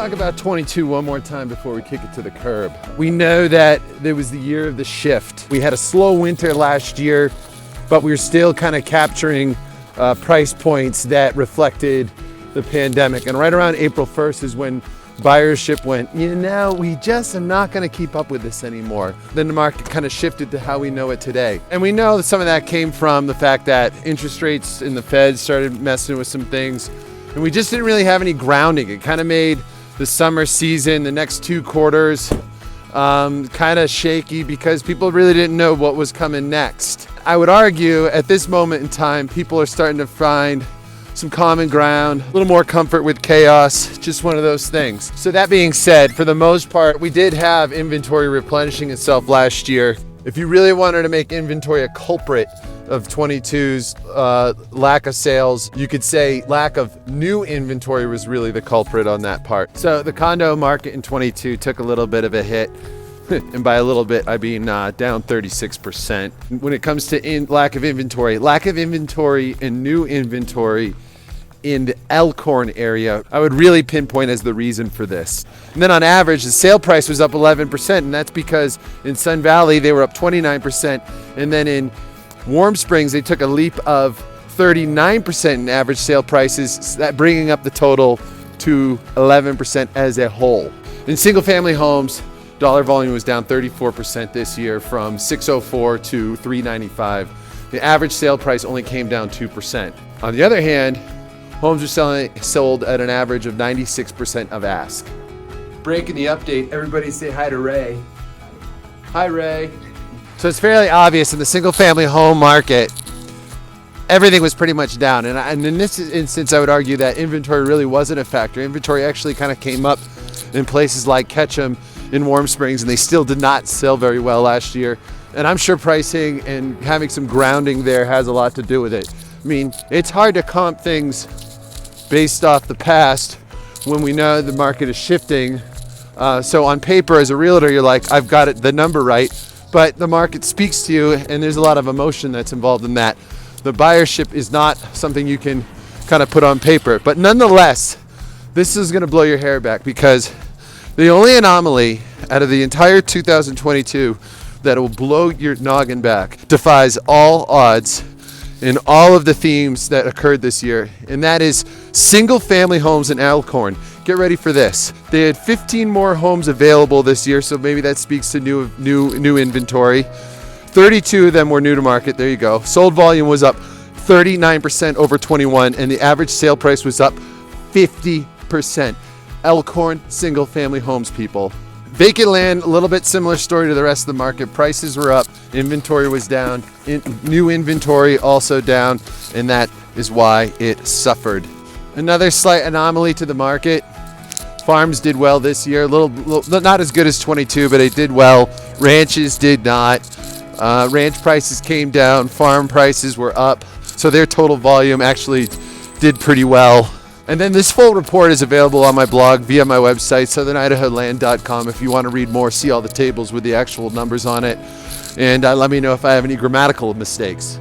talk about 22 one more time before we kick it to the curb. We know that there was the year of the shift. We had a slow winter last year, but we were still kind of capturing price points that reflected the pandemic. And right around April 1st is when buyership went, we just are not going to keep up with this anymore. Then the market kind of shifted to how we know it today. And we know that some of that came from the fact that interest rates in the Fed started messing with some things. And we just didn't really have any grounding. It kind of made the summer season, the next 2 quarters, kind of shaky because people really didn't know what was coming next. I would argue at this moment in time, people are starting to find some common ground, a little more comfort with chaos, just one of those things. So that being said, for the most part, we did have inventory replenishing itself last year. If you really wanted to make inventory a culprit of 22's lack of sales, you could say lack of new inventory was really the culprit on that part. So the condo market in 22 took a little bit of a hit. And by a little bit, I mean down 36%. When it comes to lack of inventory and new inventory in the Elkhorn area, I would really pinpoint as the reason for this. And then on average, the sale price was up 11%, and that's because in Sun Valley, they were up 29%. And then in Warm Springs, they took a leap of 39% in average sale prices, that bringing up the total to 11% as a whole. In single family homes, dollar volume was down 34% this year from 604 to 395. The average sale price only came down 2%. On the other hand, homes are sold at an average of 96% of ask. Breaking the update, everybody say hi to Ray. Hi, Ray. So it's fairly obvious in the single family home market, everything was pretty much down. And in this instance, I would argue that inventory really wasn't a factor. Inventory actually kind of came up in places like Ketchum, in Warm Springs, and they still did not sell very well last year. And I'm sure pricing and having some grounding there has a lot to do with it. I mean, it's hard to comp things based off the past when we know the market is shifting. So on paper, as a realtor, you're like, I've got the number right, but the market speaks to you, and there's a lot of emotion that's involved in that. The buyership is not something you can kind of put on paper. But nonetheless, this is gonna blow your hair back, because the only anomaly out of the entire 2022 that will blow your noggin back, defies all odds in all of the themes that occurred this year, and that is single family homes in Elkhorn. Get ready for this. They had 15 more homes available this year, so maybe that speaks to new inventory. 32 of them were new to market. There you go. Sold volume was up 39% over 21, and the average sale price was up 50%. Elkhorn single family homes, people. Vacant land, a little bit similar story to the rest of the market. Prices were up, inventory was down, new inventory also down, and that is why it suffered. Another slight anomaly to the market. Farms did well this year, little not as good as 22, but it did well. Ranches did not. Ranch prices came down, farm prices were up, so their total volume actually did pretty well. And then this full report is available on my blog via my website, southernidaholand.com, if you want to read more, see all the tables with the actual numbers on it. And let me know if I have any grammatical mistakes.